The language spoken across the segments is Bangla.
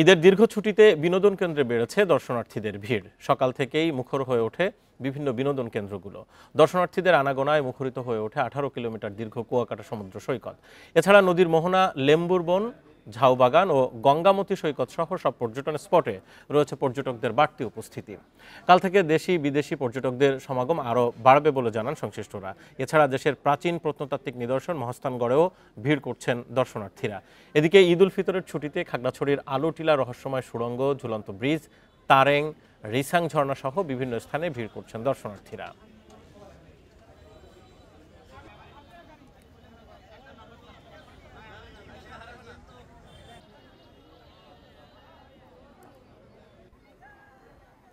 ঈদের দীর্ঘ ছুটিতে বিনোদন কেন্দ্রে বেড়েছে দর্শনার্থীদের ভিড়। সকাল থেকেই মুখর হয়ে ওঠে বিভিন্ন বিনোদন কেন্দ্রগুলো। দর্শনার্থীদের আনাগোনায় মুখরিত হয়ে ওঠে 18 কিলোমিটার দীর্ঘ কুয়াকাটা সমুদ্র সৈকত। এছাড়া নদীর মোহনা, লেম্বুর বন, ঝাউবাগান ও গঙ্গামতী সৈকত সহ সব পর্যটন স্পটে রয়েছে পর্যটকদের বাড়তি উপস্থিতি। কাল থেকে দেশি বিদেশি পর্যটকদের সমাগম আরও বাড়বে বলে জানান সংশ্লিষ্টরা। এছাড়া দেশের প্রাচীন প্রত্নতাত্ত্বিক নিদর্শন মহাস্থানগড়েও ভিড় করছেন দর্শনার্থীরা। এদিকে ঈদ উল ফিতরের ছুটিতে খাগড়াছড়ির আলুটিলা রহস্যময় সুড়ঙ্গ, ঝুলন্ত ব্রিজ, তারেং, রিসাং ঝর্ণা সহ বিভিন্ন স্থানে ভিড় করছেন দর্শনার্থীরা।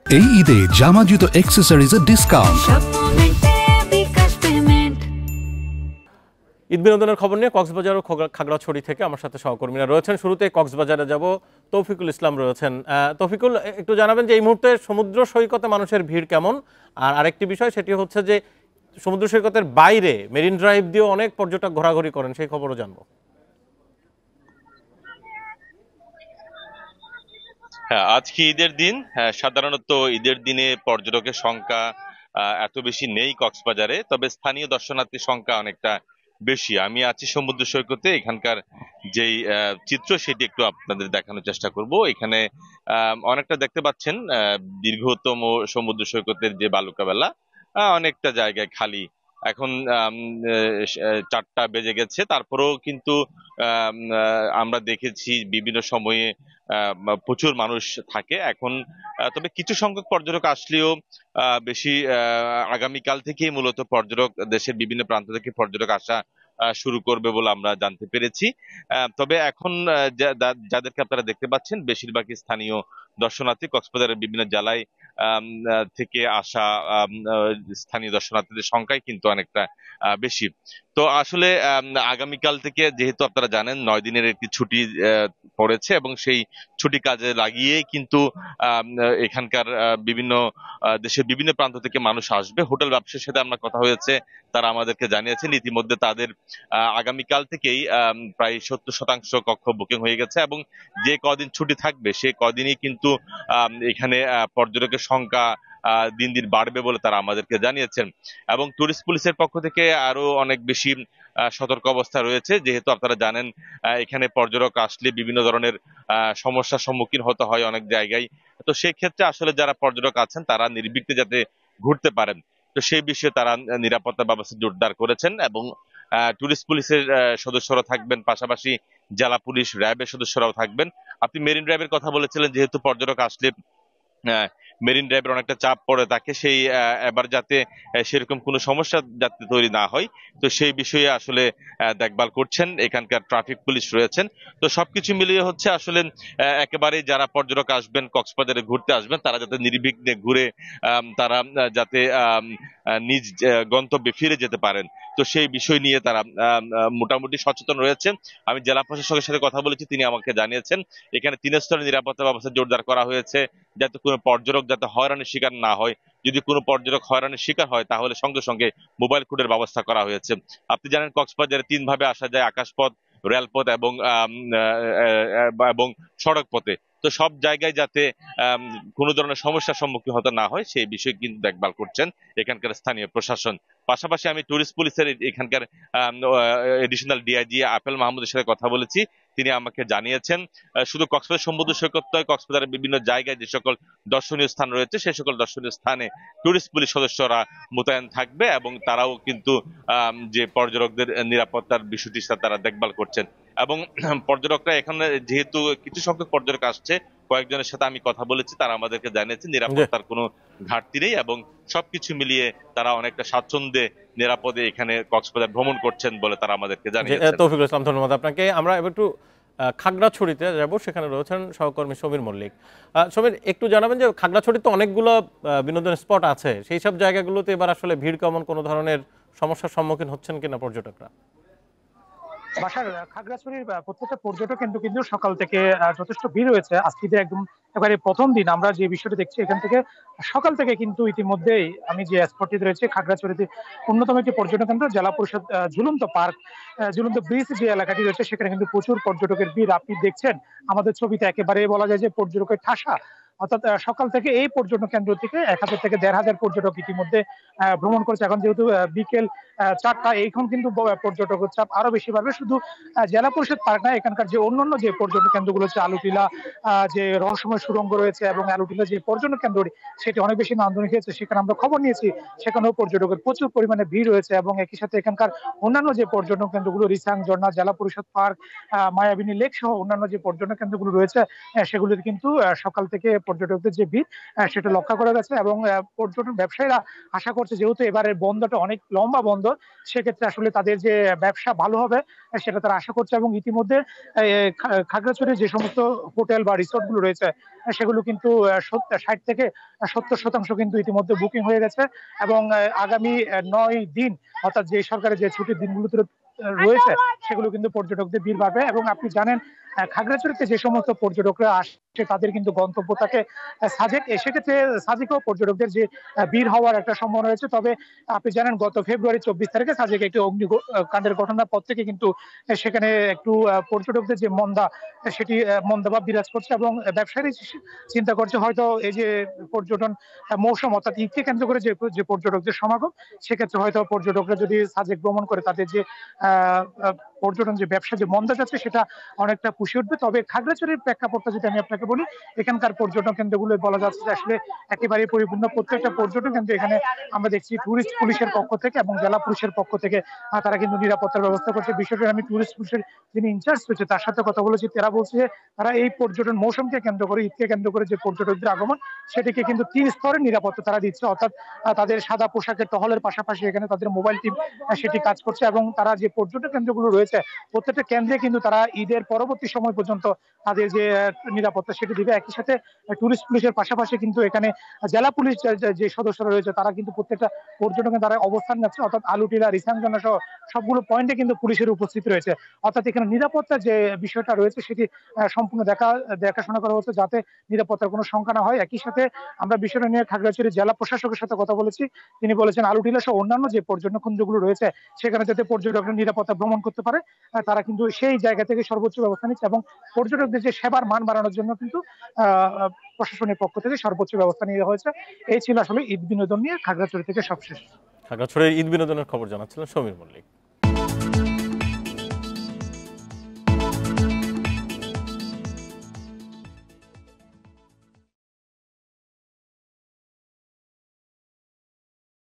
এই ঈদে জামা জুতো অ্যাক্সেসরিজের ডিসকাউন্ট। ঈদ বিনোদনের খবর নিয়ে কক্সবাজার ও খাগড়াছড়ি থেকে আমার সাথে সহকর্মীরা রয়েছেন। শুরুতে কক্সবাজারে যাব, তৌফিকুল ইসলাম রয়েছেন। তৌফিকুল, একটু জানাবেন যে এই মুহূর্তে সমুদ্র সৈকতে মানুষের ভিড় কেমন? আর আরেকটি বিষয়, সেটি হচ্ছে যে সমুদ্র সৈকতের বাইরে মেরিন ড্রাইভ দিয়েও অনেক পর্যটক ঘোরাঘুরি করেন, সেই খবরও জানবো। হ্যাঁ, আজকে ঈদের দিন। হ্যাঁ, সাধারণত ঈদের দিনে পর্যটকের সংখ্যা এত বেশি নেই কক্সবাজারে, তবে স্থানীয় দর্শনার্থীর সংখ্যা অনেকটা বেশি। আমি আছি সমুদ্র সৈকতে। এখানকার যেই চিত্র সেটি একটু আপনাদের দেখানোর চেষ্টা করব। এখানে অনেকটা দেখতে পাচ্ছেন, দীর্ঘতম সমুদ্র সৈকতের যে বালুকা বেলা, অনেকটা জায়গায় খালি। এখন 4টা বেজে গেছে, তারপরেও কিন্তু আমরা দেখেছি বিভিন্ন সময়ে প্রচুর মানুষ থাকে এখন। তবে কিছু সংখ্যক পর্যটক আসলেও বেশি আগামীকাল থেকেই মূলত পর্যটক, দেশের বিভিন্ন প্রান্ত থেকে পর্যটক আসা শুরু করবে বলে আমরা জানতে পেরেছি। তবে এখন যাদেরকে আপনারা দেখতে পাচ্ছেন বেশিরভাগই স্থানীয় দর্শনার্থী। কক্সবাজারের বিভিন্ন জেলায় থেকে আসা স্থানীয় দর্শনার্থীদের সংখ্যাই কিন্তু অনেকটা বেশি। তো আসলে আগামীকাল থেকে, যেহেতু আপনারা জানেন, 9 দিনের একটি ছুটি পড়েছে এবং সেই ছুটি কাজে লাগিয়ে কিন্তু এখানকার বিভিন্ন দেশের বিভিন্ন প্রান্ত থেকে মানুষ আসবে। হোটেল ব্যবসায়ীর সাথে আমরা কথা হয়েছে, তারা আমাদেরকে জানিয়েছেন ইতিমধ্যে তাদের আগামীকাল থেকেই প্রায় 70% কক্ষ বুকিং হয়ে গেছে এবং যে কদিন ছুটি থাকবে সে কদিনই কিন্তু এখানে পর্যটকের সংখ্যা দিন দিন বাড়বে বলে তারা আমাদেরকে জানিয়েছেন। এবং টুরিস্ট পুলিশের পক্ষ থেকে আরো অনেক বেশি সতর্ক অবস্থা রয়েছে, যেহেতু আপনারা জানেন এখানে পর্যটক আসলে বিভিন্ন ধরনের সমস্যার সম্মুখীন হতে হয় অনেক জায়গায়। তো সেই ক্ষেত্রে আসলে যারা পর্যটক আছেন তারা নির্বিঘ্নে যাতে ঘুরতে পারেন, তো সেই বিষয়ে তারা নিরাপত্তা ব্যবস্থা জোরদার করেছেন। এবং টুরিস্ট পুলিশের সদস্যরা থাকবেন, পাশাপাশি জেলা পুলিশ, র্যাবের সদস্যরাও থাকবেন। আপনি মেরিন ড্রাইভের কথা বলেছিলেন, যেহেতু পর্যটক আসলে মেরিন ড্রাইভের অনেকটা চাপ পড়ে তাকে, সেই এবার যাতে সেরকম কোনো সমস্যা যাতে তৈরি না হয়, তো সেই বিষয়ে আসলে দেখভাল করছেন এখানকার ট্রাফিক পুলিশ রয়েছেন। তো সবকিছু মিলিয়ে হচ্ছে আসলে একেবারে যারা পর্যটক আসবেন, কক্সবাজারে ঘুরতে আসবেন, তারা যাতে নির্বিঘ্নে ঘুরে তারা যাতে নিজ গন্তব্যে ফিরে যেতে পারেন, তো সেই বিষয় নিয়ে তারা মোটামুটি সচেতন রয়েছেন। আমি জেলা প্রশাসকের সাথে কথা বলেছি, তিনি আমাকে জানিয়েছেন এখানে 3 স্তরের নিরাপত্তা ব্যবস্থা জোরদার করা হয়েছে, যাতে কোনো পর্যটক যাতে হয়রানির শিকার না হয়। যদি কোনো পর্যটক হয়রানির শিকার হয় তাহলে সঙ্গে সঙ্গে মোবাইল কোর্টের ব্যবস্থা করা হয়েছে। আপনি জানেন কক্সবাজারে 3 ভাবে আসা যায়: আকাশপথ, রেলপথ এবং এবং সড়ক পথে। তো সব জায়গায় যাতে কোনো ধরনের সমস্যার সম্মুখীন হতে না হয় সেই বিষয়ে কিন্তু দেখভাল করছেন এখানকার স্থানীয় প্রশাসন। পাশাপাশি আমি টুরিস্ট পুলিশের এখানকার এডিশনাল ডিআইজি আপেল মাহমুদের সাথে কথা বলেছি। তিনি আমাকে জানিয়েছেন শুধু কক্সবাজার সমুদ্র সৈকত নয়, কক্সবাজারের বিভিন্ন জায়গায় যে সকল দর্শনীয় স্থান রয়েছে সেই সকল দর্শনীয় স্থানে টুরিস্ট পুলিশ সদস্যরা মোতায়েন থাকবে এবং তারাও কিন্তু যে পর্যটকদের নিরাপত্তার বিষয়টি তারা দেখভাল করছেন। এবং পর্যটকরা এখানে, যেহেতু কিছু সংখ্যক পর্যটক আসছে, কয়েকজনের সাথে আমি কথা বলেছি, তারা আমাদেরকে জানিয়েছে নিরাপত্তার কোনো ঘাটতি নেই এবং সবকিছু মিলিয়ে তারা অনেকটা স্বাচ্ছন্দ্যে নিরাপদে এখানে কক্সবাজার ভ্রমণ করছেন বলে তারা আমাদেরকে জানিয়েছেন। তৌফিকুল ইসলাম, ধন্যবাদ আপনাকে। আমরা এবার একটু খাগড়াছড়িতে যাব, সেখানে রয়েছেন সহকর্মী সমীর মল্লিক। সমীর, একটু জানাবেন যে খাগড়াছড়িতে অনেকগুলো বিনোদন স্পট আছে, সেই সব জায়গাগুলোতে এবার আসলে ভিড় কেমন, কোনো ধরনের সমস্যার সম্মুখীন হচ্ছেন কিনা পর্যটকরা? বাসার খাগড়াছড়ির প্রত্যেকটা পর্যটক কেন্দ্র কিন্তু সকাল থেকে যথেষ্ট ভিড় হয়েছে। আজকে একদম এবারে প্রথম দিন আমরা যে বিষয়টা দেখছি এখান থেকে সকাল থেকে কিন্তু ইতিমধ্যেই আমি যে স্পটটিতে রয়েছে খাগড়াছড়িতে অন্যতম একটি পর্যটন কেন্দ্র জেলা পরিষদ ঝুলন্ত পার্ক, ঝুলন্ত ব্রিজ যে এলাকাটি রয়েছে সেখানে কিন্তু প্রচুর পর্যটকের ভিড় আপনি দেখছেন আমাদের ছবিতে, একেবারে বলা যায় যে পর্যটকের ঠাসা। অর্থাৎ সকাল থেকে এই পর্যটন কেন্দ্র থেকে 1000 থেকে 1500 পর্যটক ইতিমধ্যে ভ্রমণ করছে। এখন যেহেতু বিকেল 4টা, এখন কিন্তু পর্যটকের চাপ আরো বেশি বাড়বে। শুধু জেলা পরিষদ পার্ক না, এখানকার যে অন্যান্য যে পর্যটন কেন্দ্রগুলো হচ্ছে আলুটিলা, যে রহস্যময় সুড়ঙ্গ রয়েছে এবং আলুটিলা যে পর্যটন কেন্দ্রটি সেটি অনেক বেশি নান্দনিক হয়েছে। সেখানে আমরা খবর নিয়েছি সেখানেও পর্যটকের প্রচুর পরিমাণে ভিড় রয়েছে এবং একই সাথে এখানকার অন্যান্য যে পর্যটন কেন্দ্রগুলো রিসাং ঝর্ণা, জেলা পরিষদ পার্ক, মায়াবিনী লেক সহ অন্যান্য যে পর্যটন কেন্দ্রগুলো রয়েছে সেগুলিতে কিন্তু সকাল থেকে পর্যটকদের যে ভিড় সেটা লক্ষ্য করা গেছে। এবং পর্যটন ব্যবসায়ীরা আশা করছে যেহেতু এবারের বন্ধটা অনেক লম্বা বন্ধ, সেক্ষেত্রে আসলে তাদের যে ব্যবসা ভালো হবে সেটা তারা আশা করছে। এবং ইতিমধ্যে খাগড়াছড়ির যে সমস্ত হোটেল বা রিসোর্ট গুলো রয়েছে সেগুলো কিন্তু 60 থেকে 70% কিন্তু ইতিমধ্যে বুকিং হয়ে গেছে। এবং আগামী 9 দিন অর্থাৎ যে সরকারের যে ছুটির দিনগুলোতে রয়েছে সেগুলো কিন্তু পর্যটকদের ভিড় বাড়বে। এবং আপনি জানেন খাগড়াছড়িতে যে সমস্ত পর্যটকরা আসছে তাদের কিন্তু গন্তব্য থাকে সাজেক, সেক্ষেত্রে সাজেকেও পর্যটকদের যে ভিড় হওয়ার একটা সম্ভাবনা রয়েছে। তবে আপনি জানেন গত ফেব্রুয়ারি 24 তারিখে সাজেকে একটি অগ্নিকাণ্ডের ঘটনার পর থেকে কিন্তু সেখানে একটু পর্যটকদের যে মন্দা সেটি মন্দাভাব বিরাজ করছে। এবং ব্যবসায়ী চিন্তা করছে হয়তো এই যে পর্যটন মৌসুম অর্থাৎ ঈদকে কেন্দ্র করে যে যে পর্যটকদের সমাগম, সেক্ষেত্রে হয়তো পর্যটকরা যদি সাজেক ভ্রমণ করে তাদের যে আহ আহ, পর্যটন যে ব্যবসা যে মন্দা যাচ্ছে সেটা অনেকটা পুষিয়ে উঠবে। তবে খাগড়াছড়ির প্রেক্ষাপটটা যদি আমি আপনাকে বলি, এখানকার পর্যটন কেন্দ্রগুলো বলা যাচ্ছে যে আসলে একেবারে পরিপূর্ণ। প্রত্যেকটা পর্যটন কেন্দ্র এখানে আমরা দেখছি টুরিস্ট পুলিশের পক্ষ থেকে এবং জেলা পুলিশের পক্ষ থেকে তারা কিন্তু নিরাপত্তার ব্যবস্থা করছে। বিষয়টা আমি টুরিস্ট পুলিশের যিনি ইনচার্জ রয়েছে তার সাথে কথা বলেছি, তারা বলছে যে তারা এই পর্যটন মৌসুমকে কেন্দ্র করে, ঈদকে কেন্দ্র করে যে পর্যটকদের আগমন সেটিকে কিন্তু 3 স্তরের নিরাপত্তা তারা দিচ্ছে। অর্থাৎ তাদের সাদা পোশাকের টহলের পাশাপাশি এখানে তাদের মোবাইল টিম সেটি কাজ করছে। এবং তারা যে পর্যটন কেন্দ্রগুলো রয়েছে প্রত্যেকটা কেন্দ্রে কিন্তু তারা ঈদের পরবর্তী সময় পর্যন্ত তাদের যে নিরাপত্তা সেটি দিবে। একই সাথে টুরিস্ট পুলিশের পাশাপাশি কিন্তু এখানে জেলা পুলিশ যে সদস্যরা রয়েছে তারা কিন্তু প্রত্যেকটা পর্যটনে তারা অবস্থান যাচ্ছে। অর্থাৎ আলুটিলা, রিসাংজনা সহ সবগুলো পয়েন্টে কিন্তু পুলিশের উপস্থিতি রয়েছে। অর্থাৎ এখানে নিরাপত্তার যে বিষয়টা রয়েছে সেটি সম্পূর্ণ দেখাশোনা করা হচ্ছে যাতে নিরাপত্তার কোনো শঙ্কা না হয়। একই সাথে আমরা বিষয়টা নিয়ে খাগড়াছড়ি জেলা প্রশাসকের সাথে কথা বলেছি, তিনি বলেছেন আলুটিলা সহ অন্যান্য যে পর্যটন কেন্দ্রগুলো রয়েছে সেখানে যাতে পর্যটকরা নিরাপত্তা ভ্রমণ করতে পারে তারা কিন্তু সেই জায়গা থেকে সর্বোচ্চ ব্যবস্থা নিচ্ছে। এবং পর্যটকদের যে সেবার মান বাড়ানোর জন্য কিন্তু প্রশাসনের পক্ষ থেকে সর্বোচ্চ ব্যবস্থা নেওয়া হয়েছে। এই ছিল আসলে ঈদ বিনোদন নিয়ে খাগড়াছড়ি থেকে সবশেষ। খাগড়াছড়ির ঈদ বিনোদনের খবর জানাচ্ছিলেন সমীর মল্লিক।